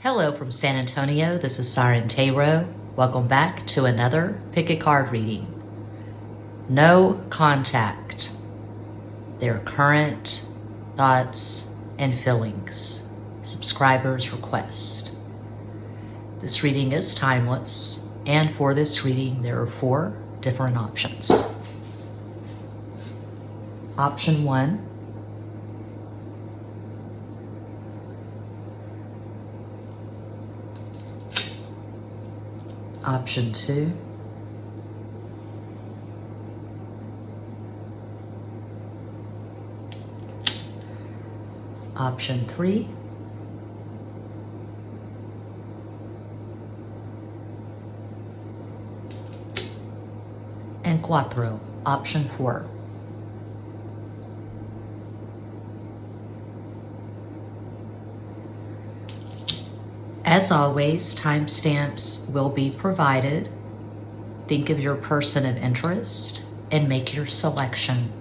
Hello from San Antonio, this is Siren Tarot. Welcome back to another Pick a Card reading. No contact. Their current thoughts and feelings. Subscribers request. This reading is timeless, and for this reading there are 4 different options. Option 1. Option 2. Option 3. And cuatro, option 4. As always, timestamps will be provided. Think of your person of interest and make your selection.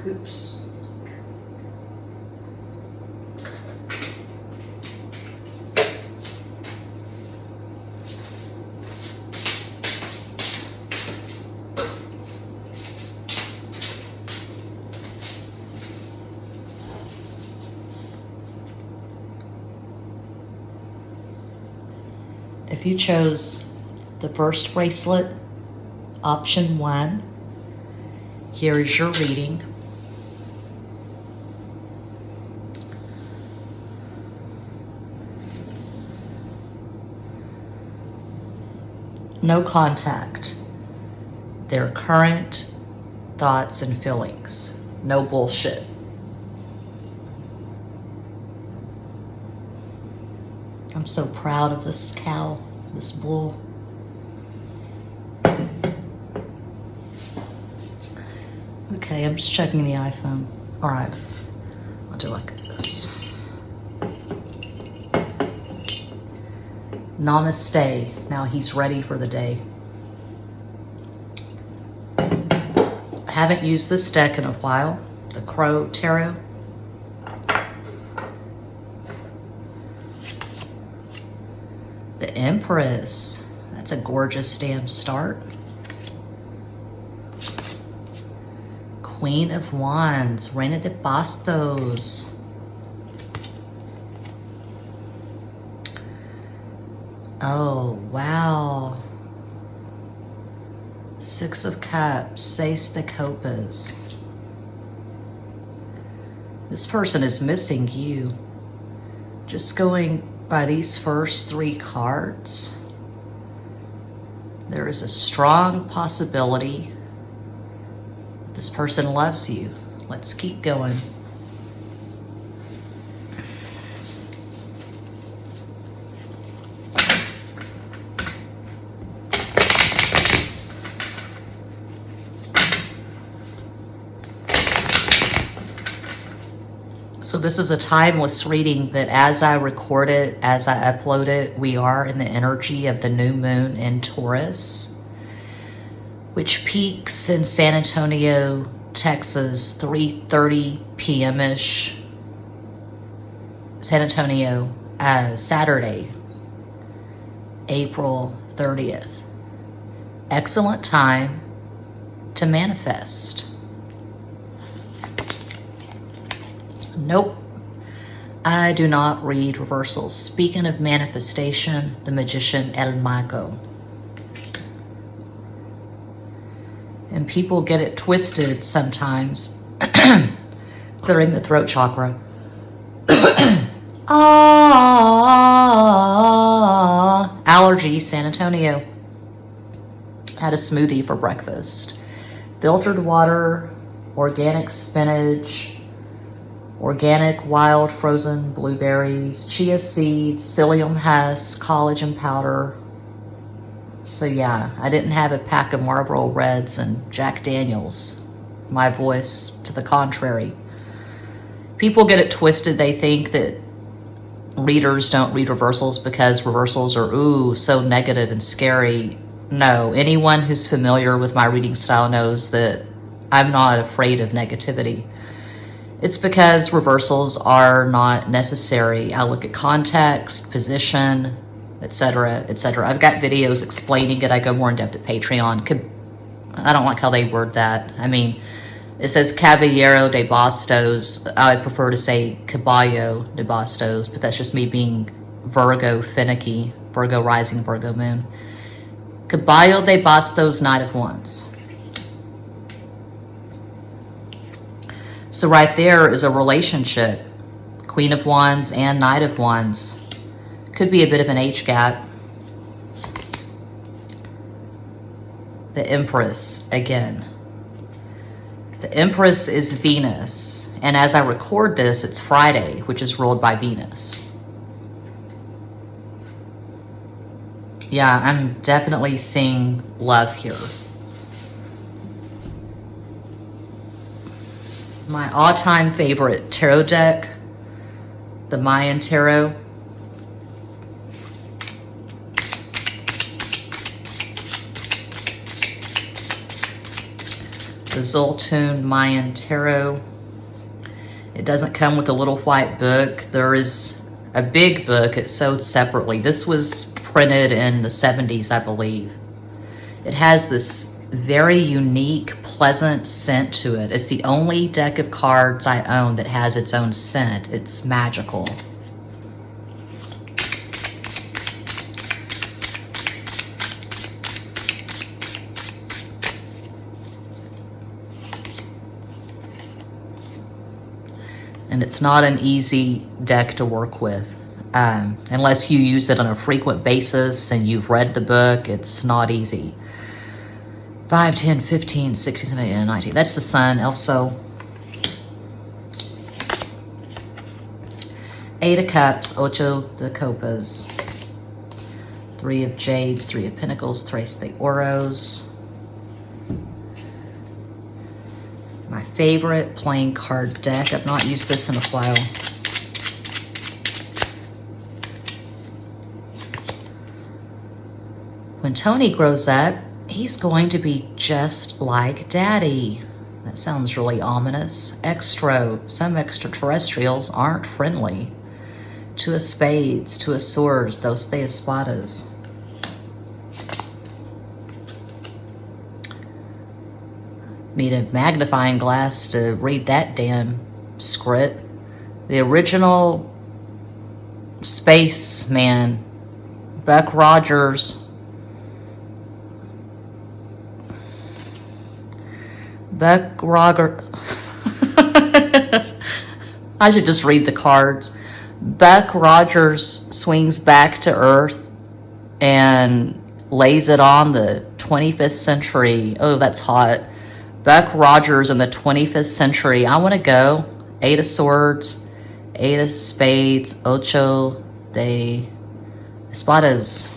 Oops. If you chose the first bracelet, option 1, here is your reading. No contact. Their current thoughts and feelings. No bullshit. I'm so proud of this cow, this bull. Okay, I'm just checking the iPhone. All right, I'll do like this. Namaste. Now he's ready for the day. I haven't used this deck in a while, the Crow Tarot. The Empress. That's a gorgeous damn start. Queen of Wands. Reina de Bastos. Oh, wow. 6 of Cups. Seis de Copas. This person is missing you. Just going by these first 3 cards, there is a strong possibility this person loves you. Let's keep going. So this is a timeless reading, but as I record it, as I upload it, we are in the energy of the new moon in Taurus, which peaks in San Antonio, Texas, 3:30 p.m.-ish. San Antonio, Saturday, April 30th. Excellent time to manifest. Nope, I do not read reversals. Speaking of manifestation, the magician El Mago. And people get it twisted sometimes. Clearing the throat chakra. Allergy, San Antonio. Had a smoothie for breakfast. Filtered water, organic spinach, organic wild frozen blueberries, chia seeds, psyllium husk, collagen powder. So yeah, I didn't have a pack of Marlboro Reds and Jack Daniels. My voice to the contrary. People get it twisted. They think that readers don't read reversals because reversals are, ooh, so negative and scary. No, anyone who's familiar with my reading style knows that I'm not afraid of negativity. It's because reversals are not necessary. I look at context, position, etc., etc. I've got videos explaining it. I go more in depth at Patreon. I don't like how they word that. I mean, it says Caballero de Bastos. I would prefer to say Caballo de Bastos, but that's just me being Virgo finicky, Virgo rising, Virgo moon. Caballo de Bastos, Knight of Wands. So right there is a relationship. Queen of Wands and Knight of Wands. Could be a bit of an age gap. The Empress again. The Empress is Venus. And as I record this, it's Friday, which is ruled by Venus. Yeah, I'm definitely seeing love here. My all-time favorite tarot deck, the Mayan Tarot. The Zoltun Mayan Tarot. It doesn't come with a little white book. There is a big book. It's sold separately. This was printed in the 70s, I believe. It has this very unique, pleasant scent to it. It's the only deck of cards I own that has its own scent. It's magical. And it's not an easy deck to work with. Unless you use it on a frequent basis and you've read the book, it's not easy. 5, 10, 15, 16, 17, 19. That's the Sun, also. 8 of Cups, Ocho de Copas. 3 of Jades, 3 of Pentacles, Tres de Oros. My favorite playing card deck. I've not used this in a while. When Tony grows up, he's going to be just like Daddy. That sounds really ominous. Some extraterrestrials aren't friendly. 2 of Spades, 2 of Swords, dos de espadas. Need a magnifying glass to read that damn script. The original spaceman, Buck Rogers. Buck Rogers. I should just read the cards. Buck Rogers swings back to Earth and lays it on the 25th century. Oh, that's hot. Buck Rogers in the 25th century. I want to go. 8 of Swords, 8 of Spades, Ocho de Espadas.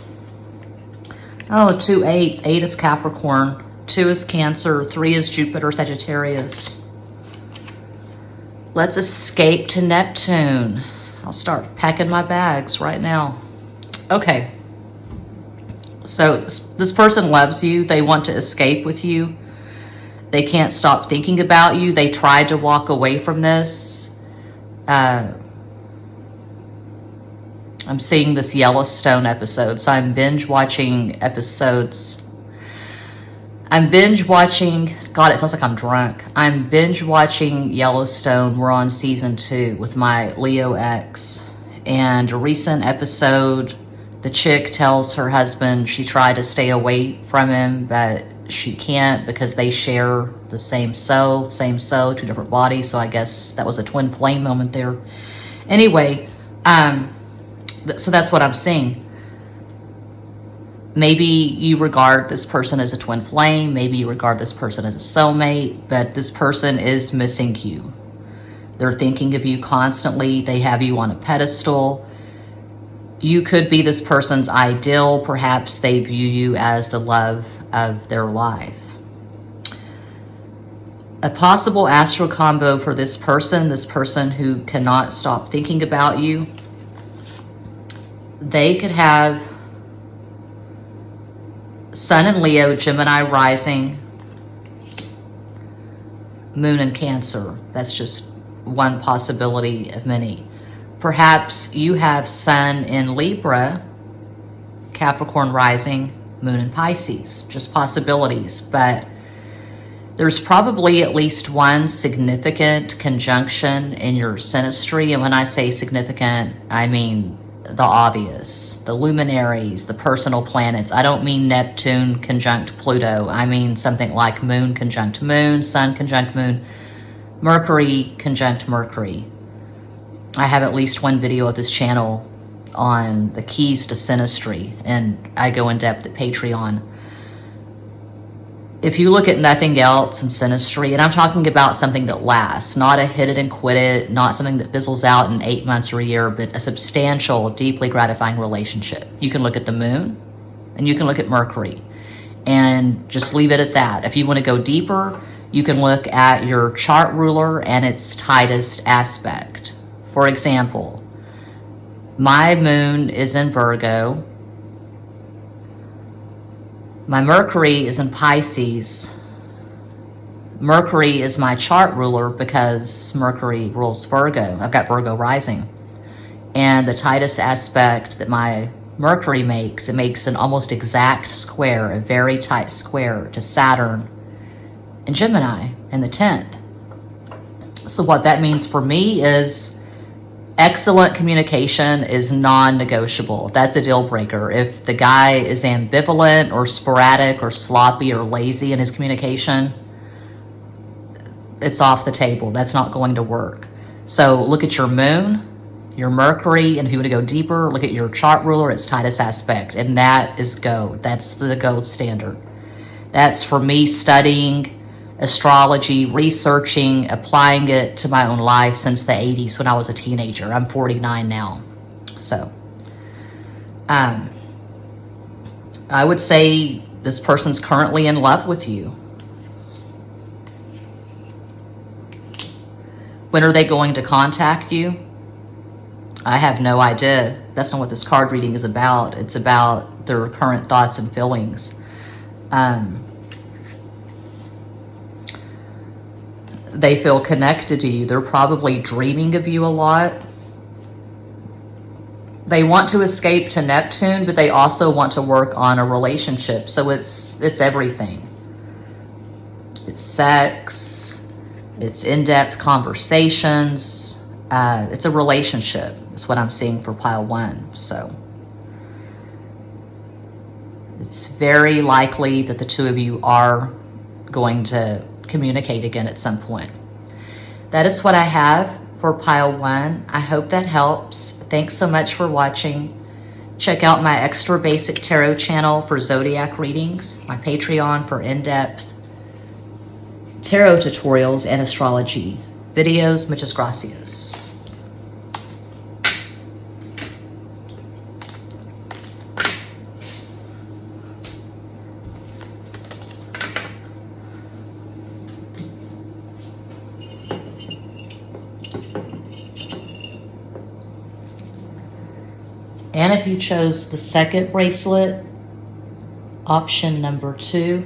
Oh, 2 8s. 8 is Capricorn. 2 is Cancer. 3 is Jupiter, Sagittarius. Let's escape to Neptune. I'll start packing my bags right now. Okay. So this person loves you. They want to escape with you. They can't stop thinking about you. They tried to walk away from this. I'm seeing this Yellowstone episode. So I'm binge watching episodes. God, it sounds like I'm drunk. I'm binge watching Yellowstone. We're on season 2 with my Leo ex. And a recent episode, the chick tells her husband she tried to stay away from him, but she can't because they share the same soul, 2 different bodies. So I guess that was a twin flame moment there. Anyway, so that's what I'm seeing. Maybe you regard this person as a twin flame. Maybe you regard this person as a soulmate, but this person is missing you. They're thinking of you constantly. They have you on a pedestal. You could be this person's ideal. Perhaps they view you as the love of their life. A possible astral combo for this person who cannot stop thinking about you. they could have Sun in Leo, Gemini rising, Moon in Cancer. That's just one possibility of many. Perhaps you have Sun in Libra, Capricorn rising, Moon in Pisces. Just possibilities, but there's probably at least one significant conjunction in your synastry. And when I say significant, I mean the obvious, the luminaries, the personal planets. I don't mean Neptune conjunct Pluto. I mean something like Moon conjunct Moon, Sun conjunct Moon, Mercury conjunct Mercury. I have at least one video of this channel on the keys to synastry, and I go in depth at Patreon. If you look at nothing else in synastry, and I'm talking about something that lasts, not a hit it and quit it, not something that fizzles out in 8 months or a year, but a substantial, deeply gratifying relationship. You can look at the moon and you can look at Mercury and just leave it at that. If you want to go deeper, you can look at your chart ruler and its tightest aspect. For example, my moon is in Virgo. My Mercury is in Pisces. Mercury is my chart ruler because Mercury rules Virgo. I've got Virgo rising. And the tightest aspect that my Mercury makes, it makes an almost exact square, a very tight square to Saturn and Gemini in the 10th. So what that means for me is excellent communication is non-negotiable. That's a deal breaker. If the guy is ambivalent or sporadic or sloppy or lazy in his communication, it's off the table. That's not going to work. So look at your moon, your Mercury, and if you want to go deeper, look at your chart ruler, its tightest aspect, and that is gold. That's the gold standard. That's for me studying astrology, researching, applying it to my own life since the 80s when I was a teenager. I'm 49 now. So, I would say this person's currently in love with you. When are they going to contact you? I have no idea. That's not what this card reading is about. It's about their current thoughts and feelings. They feel connected to you. They're probably dreaming of you a lot. They want to escape to Neptune, but they also want to work on a relationship. So it's everything. It's sex. It's in-depth conversations. It's a relationship. That's what I'm seeing for pile 1. So it's very likely that the two of you are going to communicate again at some point. That is what I have for pile 1. I hope that helps. Thanks so much for watching. Check out my extra basic tarot channel for zodiac readings, my Patreon for in-depth tarot tutorials and astrology videos. Muchas gracias. And if you chose the second bracelet, option number 2,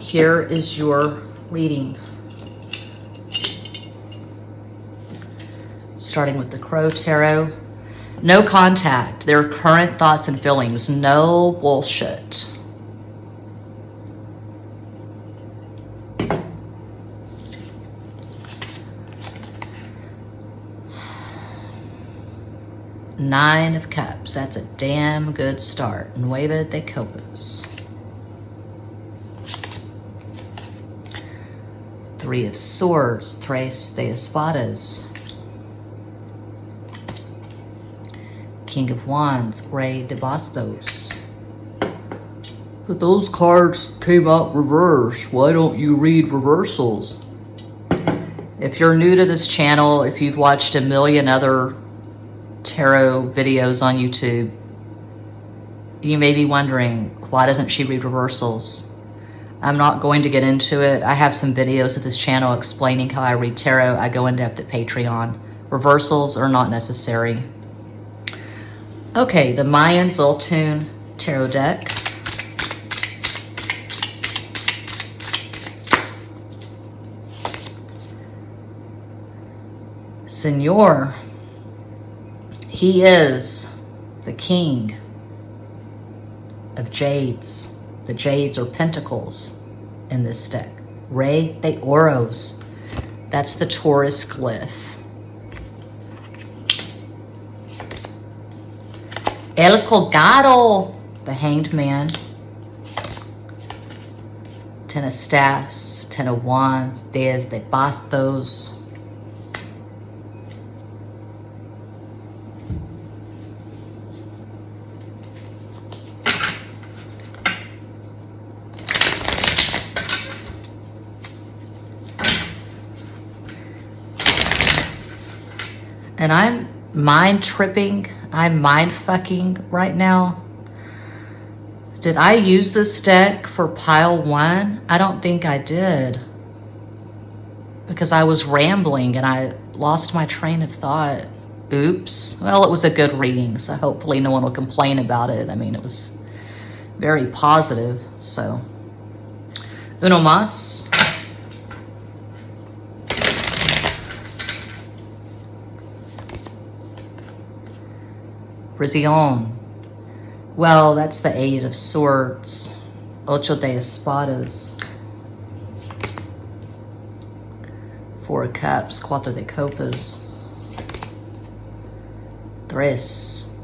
here is your reading. Starting with the Crow Tarot. No contact, their current thoughts and feelings, no bullshit. Nine of Cups. That's a damn good start. Nueve de Copas. 3 of Swords. Tres de Espadas. King of Wands. Rey de Bastos. But those cards came out reversed. Why don't you read reversals? If you're new to this channel, if you've watched a million other tarot videos on YouTube, you may be wondering, why doesn't she read reversals? I'm not going to get into it. I have some videos at this channel explaining how I read tarot. I go in depth at Patreon. Reversals are not necessary. Okay, the Mayan Zoltun Tarot deck. Senor, he is the king of jades. The jades are pentacles in this deck. Rey de Oros. That's the Taurus glyph. El Colgado, the Hanged Man. Ten of Staffs, Ten of Wands, Diez de Bastos. And I'm mind tripping. I'm mind fucking right now. Did I use this deck for pile 1? I don't think I did. Because I was rambling and I lost my train of thought. Oops. Well, it was a good reading, so hopefully no one will complain about it. I mean, it was very positive, so. Uno más. Prisión. Well, that's the Eight of Swords. Ocho de Espadas. Four of Cups. Cuatro de Copas. Tres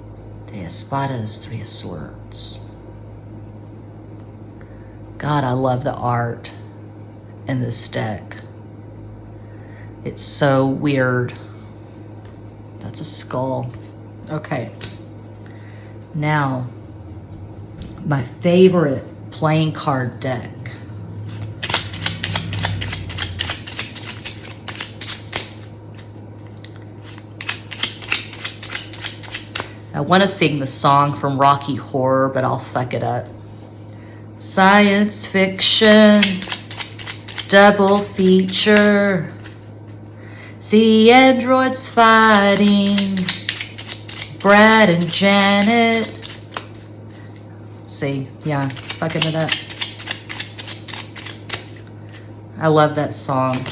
de Espadas. Three of Swords. God, I love the art in this deck. It's so weird. That's a skull. Okay. Now, my favorite playing card deck. I want to sing the song from Rocky Horror, but I'll fuck it up. Science fiction, double feature. See androids fighting. Brad and Janet. See, yeah, fucking it up. I love that song.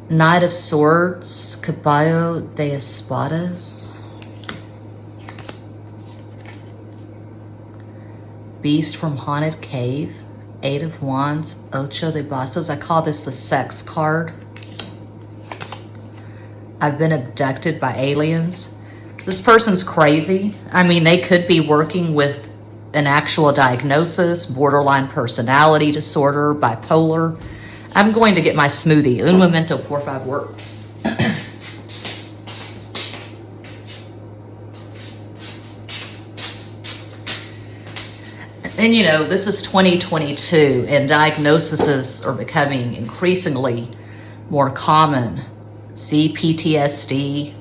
Knight of Swords, Caballo de Espadas. Beast from Haunted Cave. Eight of Wands, Ocho de Bastos. I call this the sex card. I've been abducted by aliens. This person's crazy. I mean, they could be working with an actual diagnosis, borderline personality disorder, bipolar. I'm going to get my smoothie. Un momento, por favor. And you know, this is 2022 and diagnoses are becoming increasingly more common. See PTSD.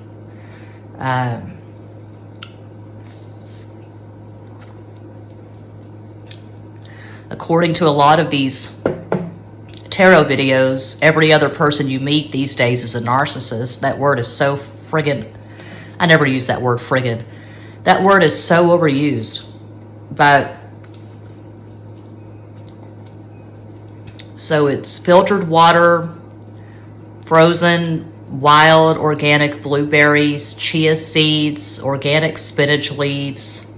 According to a lot of these tarot videos, every other person you meet these days is a narcissist. That word is so friggin', I never use that word friggin'. That word is so overused. But, so it's filtered water, frozen wild organic blueberries, chia seeds, organic spinach leaves,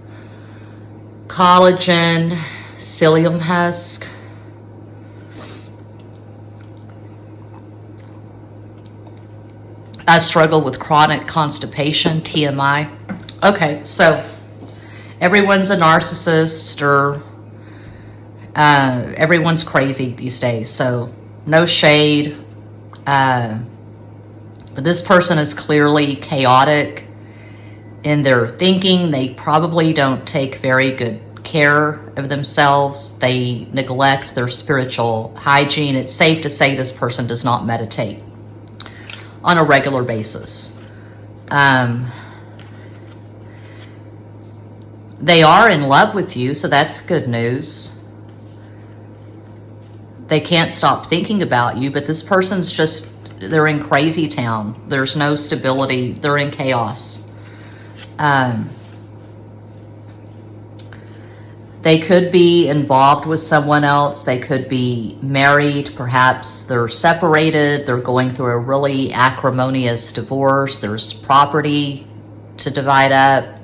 collagen, psyllium husk, I struggle with chronic constipation, TMI. Okay, so everyone's a narcissist or everyone's crazy these days, so no shade. But this person is clearly chaotic in their thinking. They probably don't take very good care of themselves. They neglect their spiritual hygiene. It's safe to say this person does not meditate on a regular basis. They are in love with you, so that's good news. They can't stop thinking about you, but this person's just they're in crazy town. There's no stability. They're in chaos. They could be involved with someone else. They could be married. Perhaps they're separated. They're going through a really acrimonious divorce. There's property to divide up.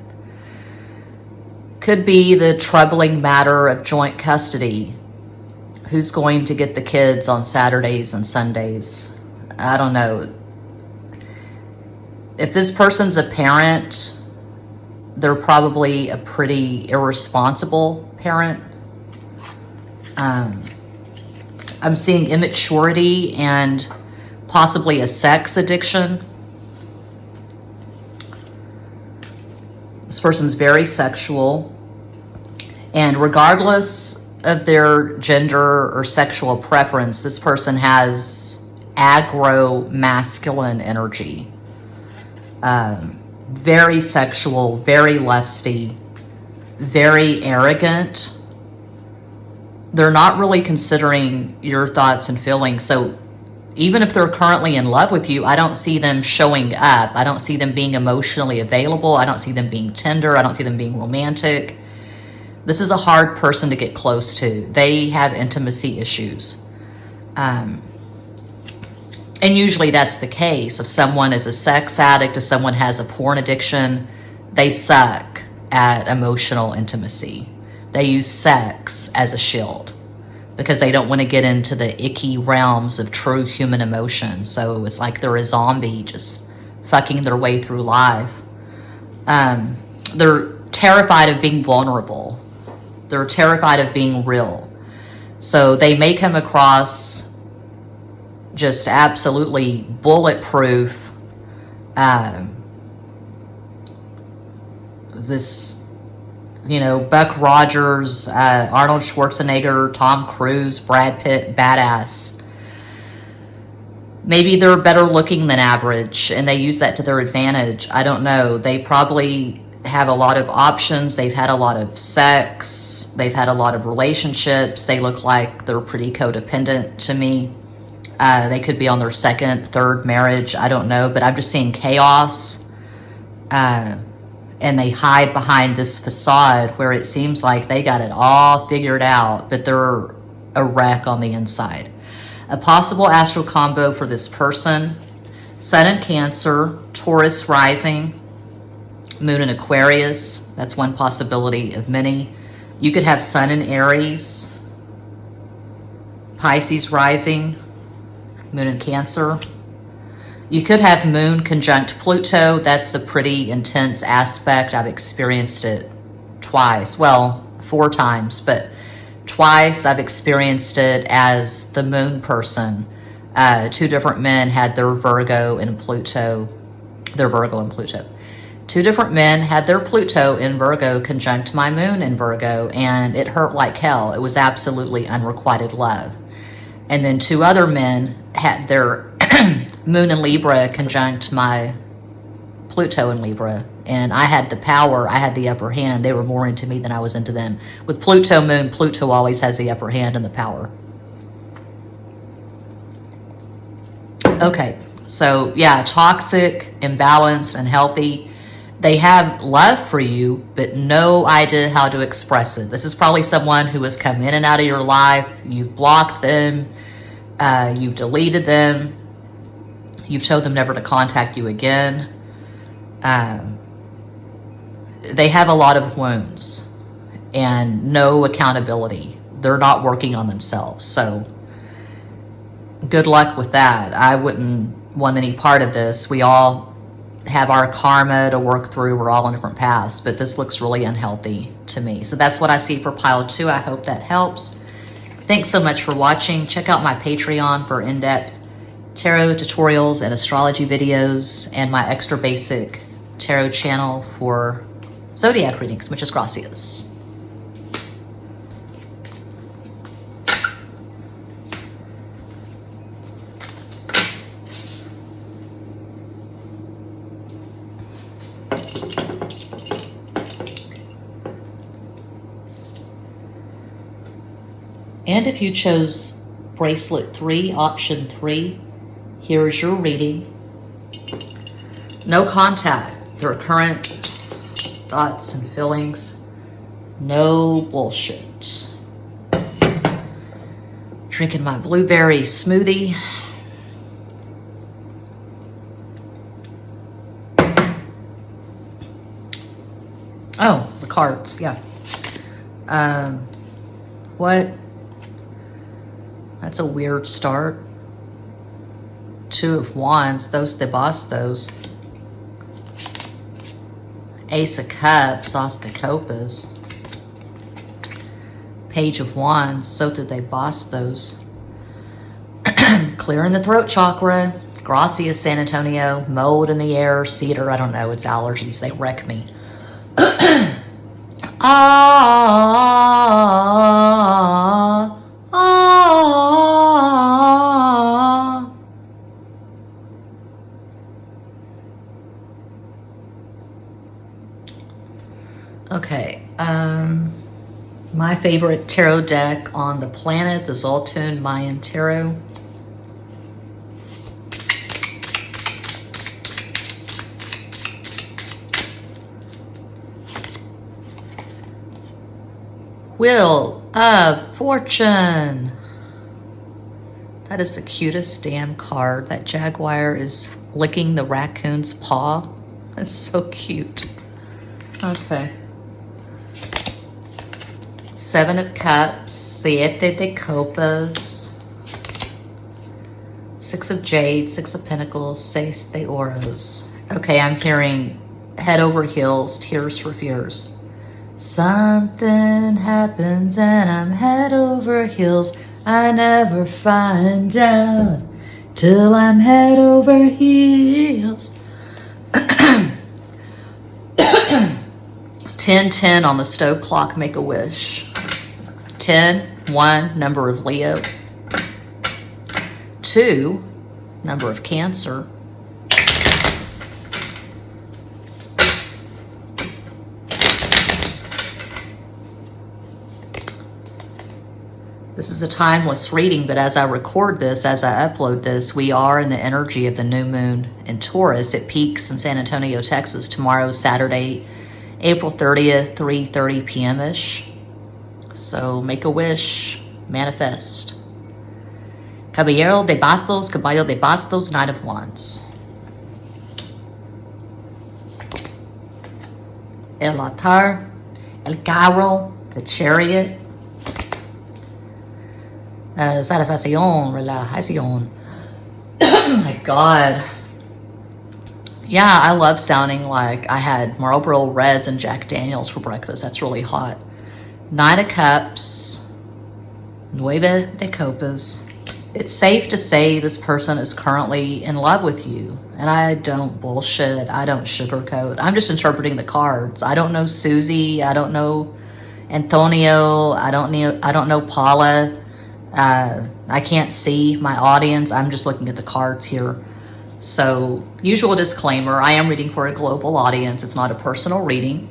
Could be the troubling matter of joint custody. Who's going to get the kids on Saturdays and Sundays? I don't know. If this person's a parent, they're probably a pretty irresponsible parent. I'm seeing immaturity and possibly a sex addiction. This person's very sexual, and regardless of their gender or sexual preference, this person has aggro masculine energy. Very sexual, very lusty, very arrogant. They're not really considering your thoughts and feelings. So even if they're currently in love with you, I don't see them showing up. I don't see them being emotionally available. I don't see them being tender. I don't see them being romantic. This is a hard person to get close to. They have intimacy issues. And usually that's the case. If someone is a sex addict, if someone has a porn addiction, they suck at emotional intimacy. They use sex as a shield because they don't want to get into the icky realms of true human emotion. So it's like they're a zombie just fucking their way through life. They're terrified of being vulnerable. They're terrified of being real. So they may come across just absolutely bulletproof. This, Buck Rogers, Arnold Schwarzenegger, Tom Cruise, Brad Pitt, badass. Maybe they're better looking than average and they use that to their advantage. I don't know. They probably have a lot of options. They've had a lot of sex. They've had a lot of relationships. They look like they're pretty codependent to me. They could be on their second, third marriage. I don't know, but I'm just seeing chaos. And they hide behind this facade where it seems like they got it all figured out, but they're a wreck on the inside. A possible astral combo for this person: Sun in Cancer, Taurus rising, Moon in Aquarius. That's one possibility of many. You could have Sun in Aries, Pisces rising, Moon in Cancer. You could have Moon conjunct Pluto. That's a pretty intense aspect. I've experienced it twice. Well, 4 times, but twice I've experienced it as the Moon person. 2 different men had their Virgo and Pluto. 2 different men had their Pluto in Virgo conjunct my Moon in Virgo, and it hurt like hell. It was absolutely unrequited love. And then 2 other men had their Moon in Libra conjunct my Pluto in Libra, and I had the power, I had the upper hand. They were more into me than I was into them. With Pluto Moon, Pluto always has the upper hand and the power. Okay, so yeah, toxic, imbalanced, unhealthy. They have love for you, but no idea how to express it. This is probably someone who has come in and out of your life. You've blocked them, you've deleted them, you've told them never to contact you again. They have a lot of wounds and no accountability. They're not working on themselves. So good luck with that. I wouldn't want any part of this. We all have our karma to work through. We're all on different paths, but this looks really unhealthy to me. So that's what I see for pile 2. I hope that helps. Thanks so much for watching. Check out my Patreon for in-depth tarot tutorials and astrology videos, and my extra basic tarot channel for zodiac readings. Muchas gracias. And if you chose bracelet 3, option 3, Here's your reading. No contact. Their current thoughts and feelings. No bullshit. Drinking my blueberry smoothie. Oh, the cards, yeah. What? That's a weird start. Two of Wands, those de bastos. Ace of Cups, as de copas. Page of Wands, so did they bastos. Clearing the throat chakra. Gracias, San Antonio. Mold in the air, cedar, I don't know, it's allergies, they wreck me. Okay, my favorite tarot deck on the planet, the Zoltun Mayan Tarot. Wheel of Fortune. That is the cutest damn card. That jaguar is licking the raccoon's paw. That's so cute. Okay. Seven of Cups, Siete de Copas, Six of Jade, Six of Pentacles, Seis de Oros. Okay, I'm hearing head over heels, tears for fears. Something happens and I'm head over heels. I never find out till I'm head over heels. 10-10 on the stove clock, make a wish. 10, 1, number of Leo. 2, number of Cancer. This is a timeless reading, but as I record this, as I upload this, we are in the energy of the new moon in Taurus. It peaks in San Antonio, Texas tomorrow, Saturday, April 30th, 3:30 p.m.-ish. So make a wish, manifest. Caballero de Bastos, Caballo de Bastos, Knight of Wands. El Altar, El Carro, the Chariot. Satisfacción, relajación. Oh my God. Yeah, I love sounding like I had Marlboro Reds and Jack Daniels for breakfast. That's really hot. Nine of Cups, Nueve de Copas. It's safe to say this person is currently in love with you. And I don't bullshit. I don't sugarcoat. I'm just interpreting the cards. I don't know Susie. I don't know Antonio. I don't know Paula. I can't see my audience. I'm just looking at the cards here. So, usual disclaimer, I am reading for a global audience. It's not a personal reading.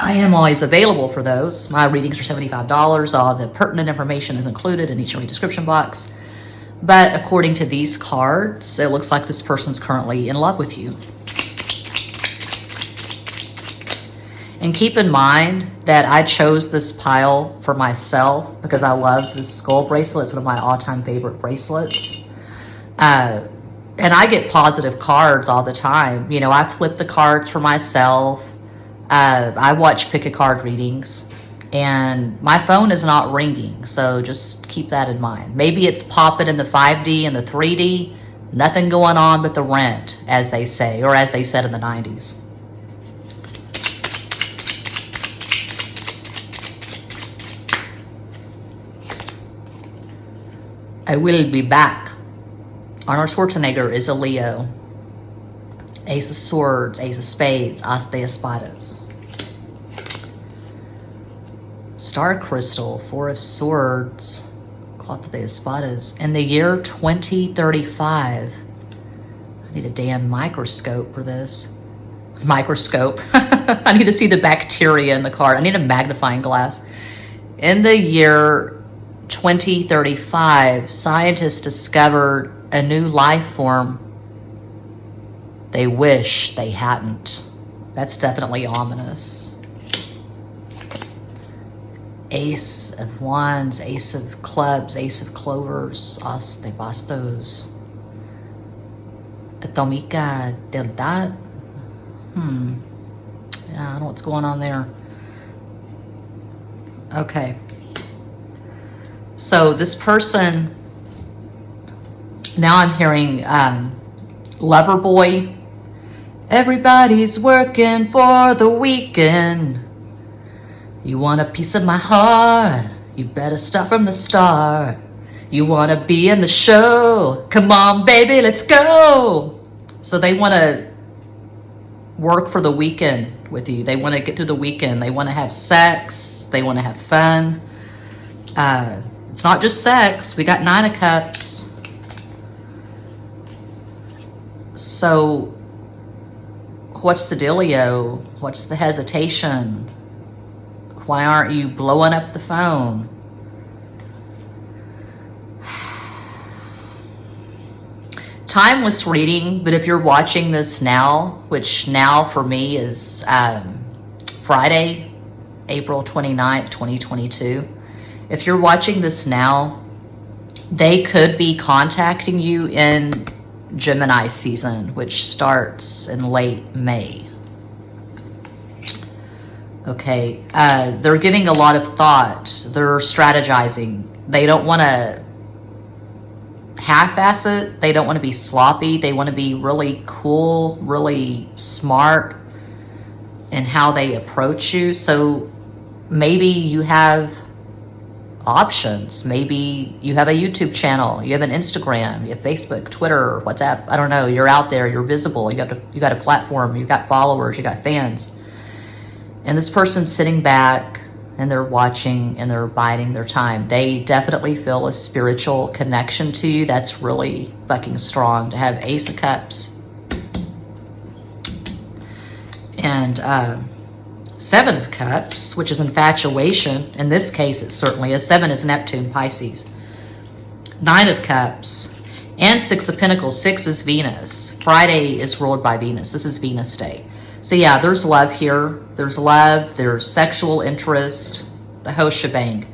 I am always available for those. My readings are $75. All the pertinent information is included in each description box. But according to these cards, it looks like this person's currently in love with you. And keep in mind that I chose this pile for myself because I love this skull bracelet. It's one of my all-time favorite bracelets. And I get positive cards all the time. You know, I flip the cards for myself. I watch pick-a-card readings. And my phone is not ringing, so just keep that in mind. Maybe it's popping in the 5D and the 3D. Nothing going on but the rent, as they say, or as they said in the 90s. I will be back. Arnold Schwarzenegger is a Leo. Ace of Swords, Ace of Spades, As de Espadas. Star Crystal, Four of Swords, Cuatro de Espadas. In the year 2035, I need a damn microscope for this. Microscope. I need to see the bacteria in the card. I need a magnifying glass. In the year 2035, scientists discovered a new life form they wish they hadn't. That's definitely ominous. Ace of Wands, Ace of Clubs, Ace of Clovers, As de Bastos. Atomica Deldad. Yeah, I don't know what's going on there. Okay. So this person, now I'm hearing lover boy. Everybody's working for the weekend. You want a piece of my heart? You better start from the start. You want to be in the show? Come on, baby, let's go. So they want to work for the weekend with you. They want to get through the weekend. They want to have sex. They want to have fun. It's not just sex. We got 9 of Cups. So what's the dealio? What's the hesitation? Why aren't you blowing up the phone? Timeless reading, but if you're watching this now, which now for me is Friday, April 29th, 2022. If you're watching this now, they could be contacting you in Gemini season, which starts in late May. Okay, they're giving a lot of thought. They're strategizing. They don't want to half-ass it. They don't want to be sloppy. They want to be really cool, really smart in how they approach you. So maybe you have options. Maybe you have a YouTube channel, you have an Instagram, you have Facebook, Twitter, WhatsApp. I don't know. You're out there. You're visible. You got a platform. You got followers. You got fans. And this person's sitting back and they're watching and they're biding their time. They definitely feel a spiritual connection to you. That's really fucking strong to have Ace of Cups and 7 of Cups, which is infatuation. In this case, it certainly is. 7 is Neptune, Pisces. 9 of Cups and 6 of Pentacles. 6 is Venus. Friday is ruled by Venus. This is Venus Day. So yeah, there's love here. There's love. There's sexual interest. The whole shebang.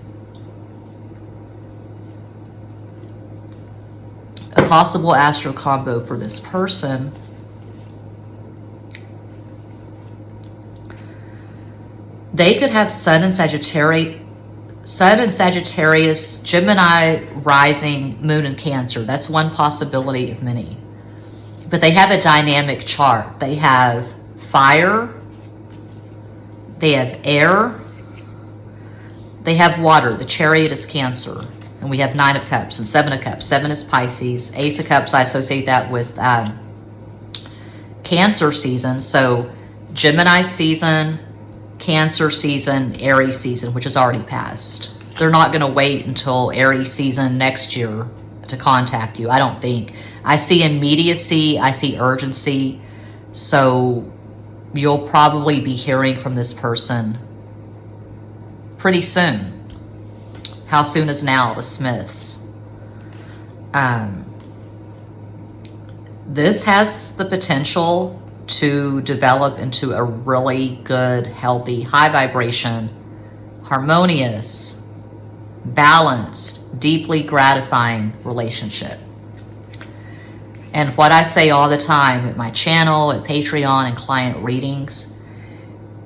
A possible astro combo for this person. They could have Sun and Sagittarius, Gemini rising, Moon and Cancer. That's one possibility of many. But they have a dynamic chart. They have fire, they have air, they have water. The Chariot is Cancer, and we have 9 of Cups and 7 of Cups. 7 is Pisces. Ace of Cups, I associate that with Cancer season. So Gemini season, Cancer season, Aries season, which is already passed. They're not going to wait until Aries season next year to contact you, I don't think. I see immediacy, I see urgency, so you'll probably be hearing from this person pretty soon. How soon is now? The Smiths. This has the potential to develop into a really good, healthy, high vibration, harmonious, balanced, deeply gratifying relationship. And what I say all the time at my channel, at Patreon, and client readings,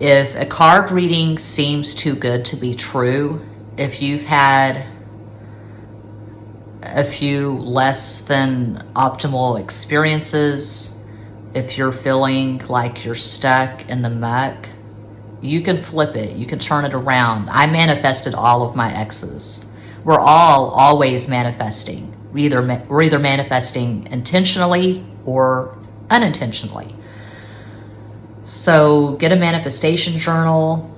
if a card reading seems too good to be true, if you've had a few less than optimal experiences, if you're feeling like you're stuck in the muck, you can flip it. You can turn it around. I manifested all of my exes. We're all always manifesting. We're either manifesting intentionally or unintentionally. So get a manifestation journal,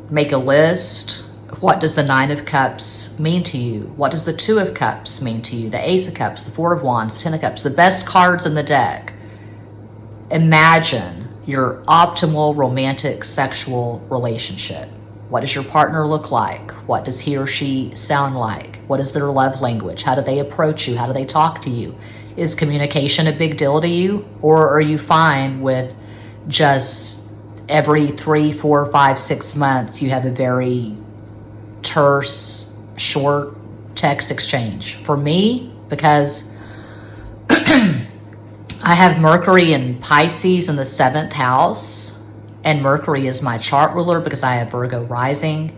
make a list. What does the 9 of Cups mean to you? What does the 2 of Cups mean to you? The Ace of Cups, the 4 of Wands, the 10 of Cups, the best cards in the deck. Imagine your optimal romantic sexual relationship. What does your partner look like? What does he or she sound like? What is their love language? How do they approach you? How do they talk to you? Is communication a big deal to you? Or are you fine with just every 3, 4, 5, 6 months you have a very terse, short text exchange? For me, because I have Mercury in Pisces in the 7th house, and Mercury is my chart ruler because I have Virgo rising.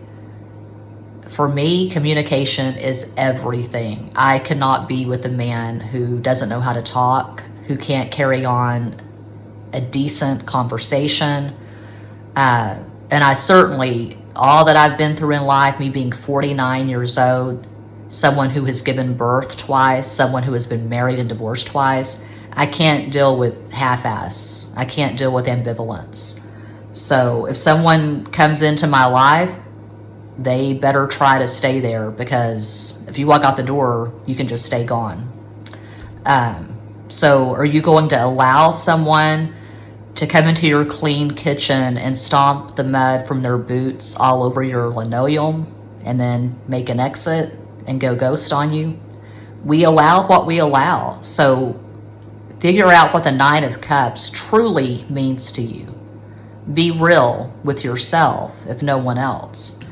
For me, communication is everything. I cannot be with a man who doesn't know how to talk, who can't carry on a decent conversation. And I certainly, all that I've been through in life, me being 49 years old, someone who has given birth twice, someone who has been married and divorced twice, I can't deal with half-ass. I can't deal with ambivalence. So if someone comes into my life, they better try to stay there, because if you walk out the door, you can just stay gone. So are you going to allow someone to come into your clean kitchen and stomp the mud from their boots all over your linoleum and then make an exit and go ghost on you? We allow what we allow. So figure out what the 9 of Cups truly means to you. Be real with yourself, if no one else.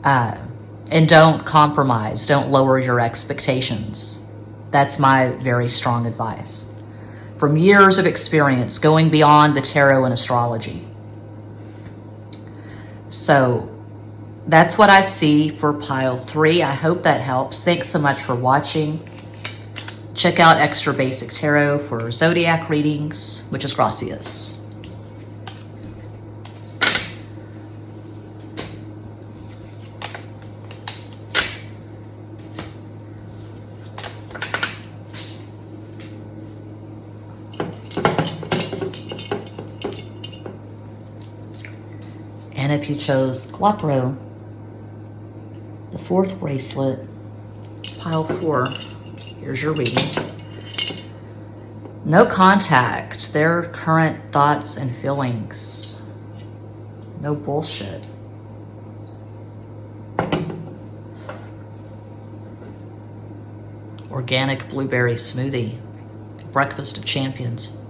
And don't compromise. Don't lower your expectations. That's my very strong advice. From years of experience, going beyond the tarot and astrology. So that's what I see for pile 3. I hope that helps. Thanks so much for watching. Check out Extra Basic Tarot for zodiac readings. Muchas gracias. And if you chose Cuatro, the 4th bracelet, pile 4, here's your reading. No contact, their current thoughts and feelings. No bullshit. Organic blueberry smoothie, breakfast of champions.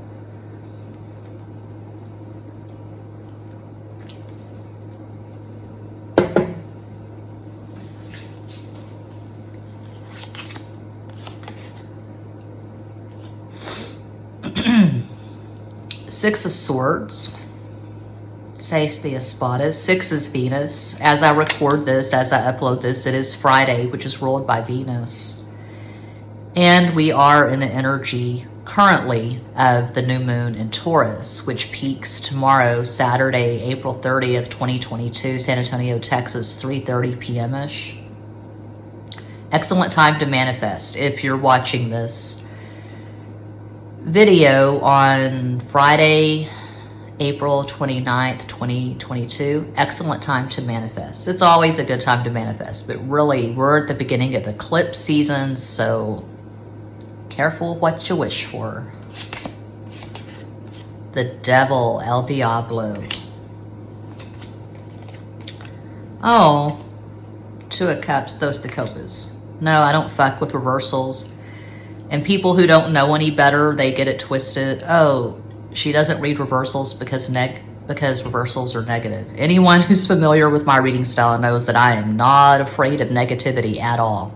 Six of Swords, Seis de Espadas. 6 is Venus. As I record this, as I upload this, it is Friday, which is ruled by Venus. And we are in the energy currently of the new moon in Taurus, which peaks tomorrow, Saturday, April 30th, 2022, San Antonio, Texas, 3:30 p.m.-ish. Excellent time to manifest. If you're watching this video on Friday, April 29th, 2022, excellent time to manifest. It's always a good time to manifest, but really we're at the beginning of eclipse season, so careful what you wish for. The Devil, El Diablo. Oh, 2 of Cups, Dos de Copas. No, I don't fuck with reversals. And people who don't know any better, they get it twisted. Oh, she doesn't read reversals because reversals are negative. Anyone who's familiar with my reading style knows that I am not afraid of negativity at all.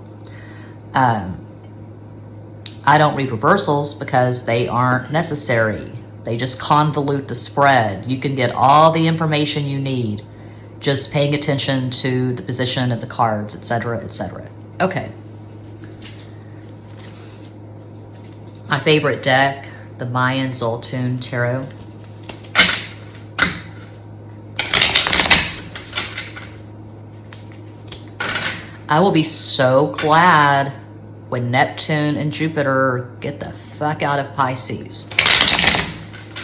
I don't read reversals because they aren't necessary. They just convolute the spread. You can get all the information you need just paying attention to the position of the cards, etc., etc. Okay. My favorite deck, the Mayan Zoltun Tarot. I will be so glad when Neptune and Jupiter get the fuck out of Pisces.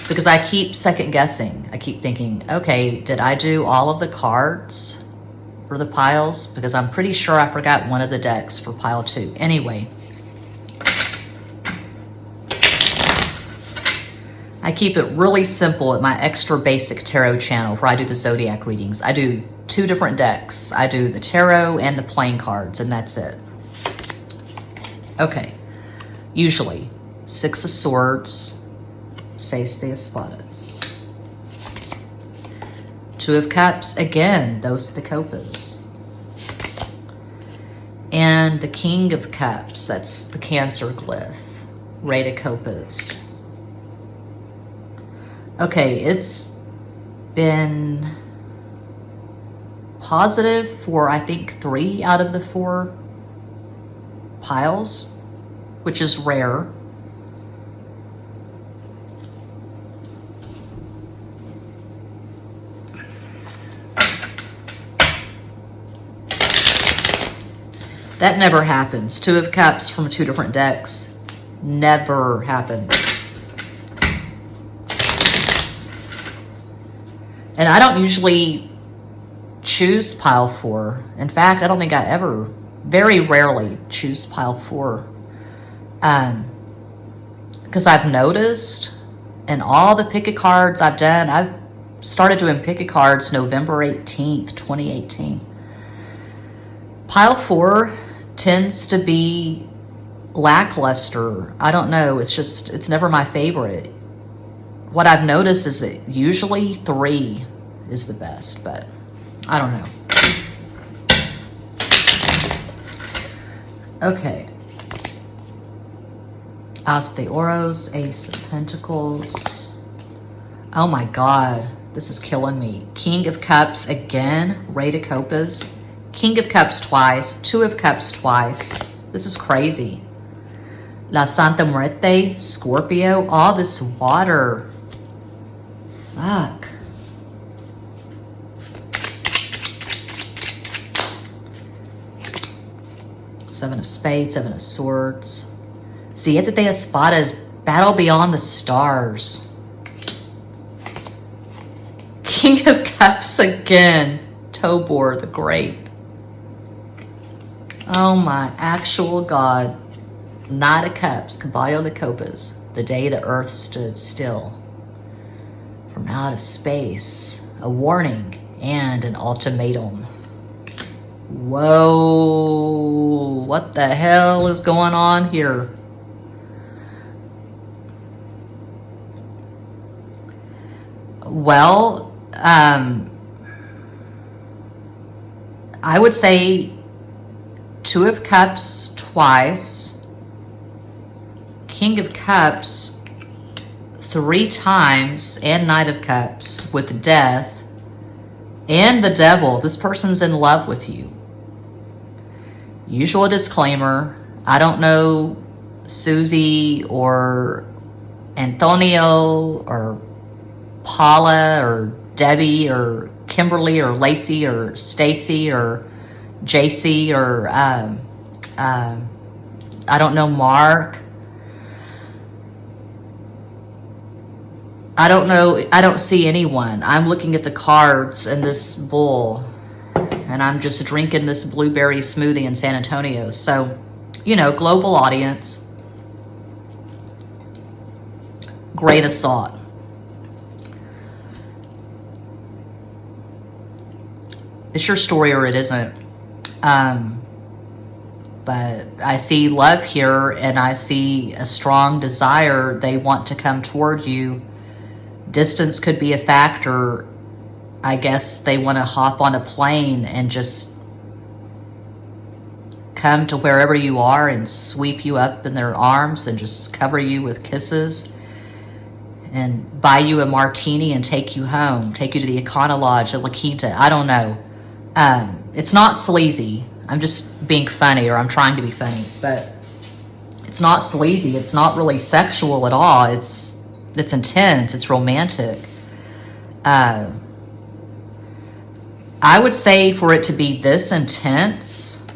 Because I keep second guessing. I keep thinking, okay, did I do all of the cards for the piles? Because I'm pretty sure I forgot one of the decks for pile 2. Anyway. I keep it really simple at my Extra Basic Tarot channel where I do the zodiac readings. I do 2 different decks. I do the tarot and the playing cards, and that's it. Okay. Usually, 6 of Swords, 6 de Espadas. 2 of Cups, again, those are the copas. And the King of Cups, that's the Cancer glyph, Rey de Copas. Okay, it's been positive for, I think, 3 out of the 4 piles, which is rare. That never happens. 2 of Cups from 2 different decks. Never happens. And I don't usually choose pile 4. In fact, I don't think I ever, very rarely choose pile 4. Because I've noticed in all the pick a cards I've done, I've started doing pick a cards November 18th, 2018. Pile 4 tends to be lackluster. I don't know. It's never my favorite. What I've noticed is that usually 3 is the best, but I don't know. Okay. As de Oros, Ace of Pentacles. Oh my God, this is killing me. King of Cups again, Rey de Copas. King of Cups twice, 2 of Cups twice. This is crazy. La Santa Muerte, Scorpio, all this water. Fuck. Seven of Spades, 7 of Swords. Siete de Espadas, Battle Beyond the Stars. King of Cups again, Tobor the Great. Oh my actual God. Knight of Cups, Caballo de Copas, the day the earth stood still. From out of space, a warning and an ultimatum. Whoa, what the hell is going on here? Well, I would say 2 of Cups twice, King of Cups 3 times, and Knight of Cups with death, and the Devil. This person's in love with you. Usual disclaimer, I don't know Susie or Antonio or Paula or Debbie or Kimberly or Lacey or Stacy or JC or I don't know Mark. I don't know. I don't see anyone. I'm looking at the cards in this bowl, and I'm just drinking this blueberry smoothie in San Antonio. So, you know, global audience. Great assault. It's your story or it isn't. But I see love here, and I see a strong desire. They want to come toward you. Distance could be a factor. I guess they want to hop on a plane and just come to wherever you are and sweep you up in their arms and just cover you with kisses and buy you a martini and take you home, take you to the Econo Lodge at La Quinta. I don't know. It's not sleazy. I'm just being funny, or I'm trying to be funny, but it's not sleazy. It's not really sexual at all. It's intense. It's romantic. I would say for it to be this intense,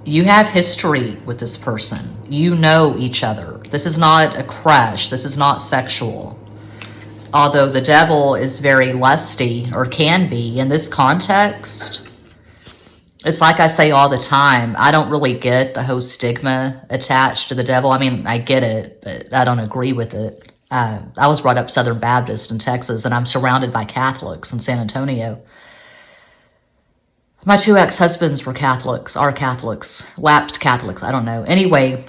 you have history with this person. You know each other. This is not a crush. This is not sexual. Although the Devil is very lusty, or can be, in this context, it's like I say all the time, I don't really get the whole stigma attached to the Devil. I mean, I get it, but I don't agree with it. I was brought up Southern Baptist in Texas, and I'm surrounded by Catholics in San Antonio. My 2 ex-husbands were Catholics, are Catholics, lapsed Catholics, I don't know. Anyway,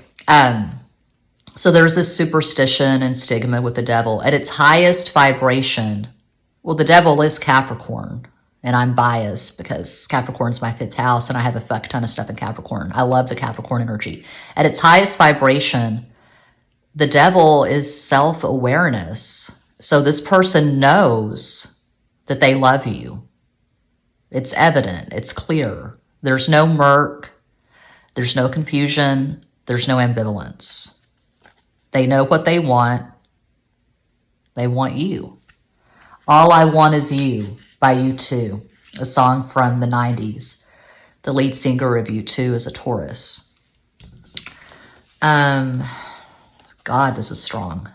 so there's this superstition and stigma with the devil. At its highest vibration, well, the devil is Capricorn, and I'm biased because Capricorn's my 5th house, and I have a fuck ton of stuff in Capricorn. I love the Capricorn energy. At its highest vibration, the devil is self-awareness. So this person knows that they love you. It's evident. It's clear. There's no murk. There's no confusion. There's no ambivalence. They know what they want. They want you. All I Want Is You by U2, a song from the 90s. The lead singer of U2 is a Taurus. God, this is strong.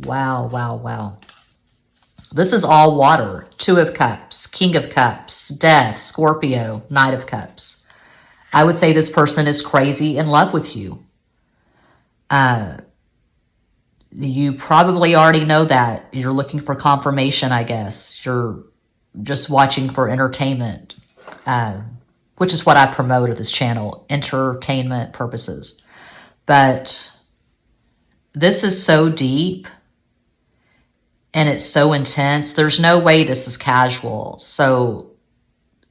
Wow, wow, wow. This is all water. 2 of Cups, King of Cups, Death, Scorpio, Knight of Cups. I would say this person is crazy in love with you. You probably already know that. You're looking for confirmation, I guess. You're just watching for entertainment, which is what I promote at this channel, entertainment purposes. But this is so deep and it's so intense. There's no way this is casual. So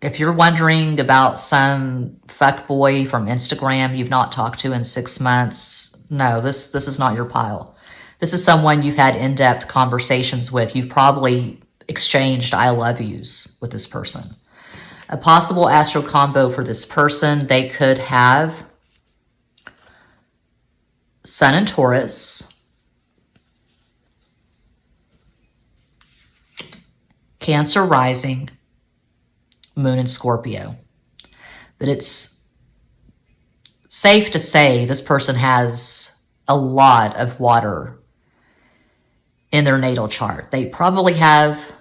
if you're wondering about some fuckboy from Instagram you've not talked to in 6 months, no, this is not your pile. This is someone you've had in-depth conversations with. You've probably exchanged I love yous with this person. A possible astro combo for this person, they could have Sun in Taurus, Cancer rising, Moon in Scorpio. But it's safe to say this person has a lot of water in their natal chart. They probably have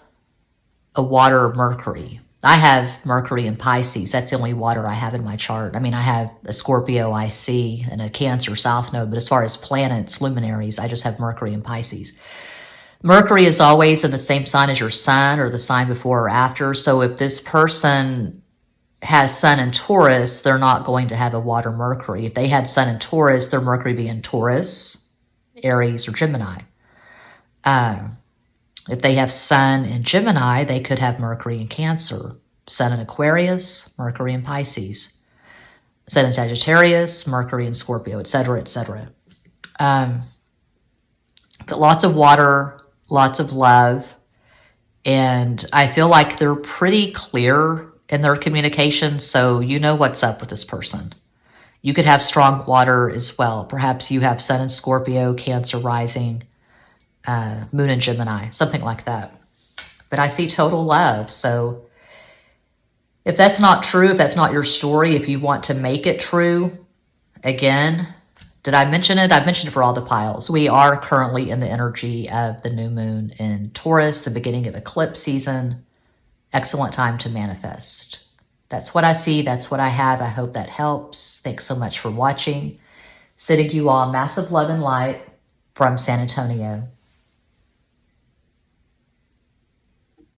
a water Mercury. I have Mercury in Pisces. That's the only water I have in my chart. I mean, I have a Scorpio IC and a Cancer South Node, but as far as planets, luminaries, I just have Mercury in Pisces. Mercury is always in the same sign as your sun or the sign before or after. So if this person has Sun in Taurus, they're not going to have a water Mercury. If they had Sun in Taurus, their Mercury be in Taurus, Aries, or Gemini. If they have Sun in Gemini, they could have Mercury in Cancer. Sun in Aquarius, Mercury in Pisces. Sun in Sagittarius, Mercury in Scorpio, etc., etc. But lots of water, lots of love, and I feel like they're pretty clear in their communication, so you know what's up with this person. You could have strong water as well. Perhaps you have Sun in Scorpio, Cancer rising, Moon in Gemini, something like that. But I see total love. So if that's not true, if that's not your story, if you want to make it true, again, did I mention it? I mentioned it for all the piles. We are currently in the energy of the new moon in Taurus, the beginning of eclipse season. Excellent time to manifest. That's what I see. That's what I have. I hope that helps. Thanks so much for watching. Sending you all massive love and light from San Antonio.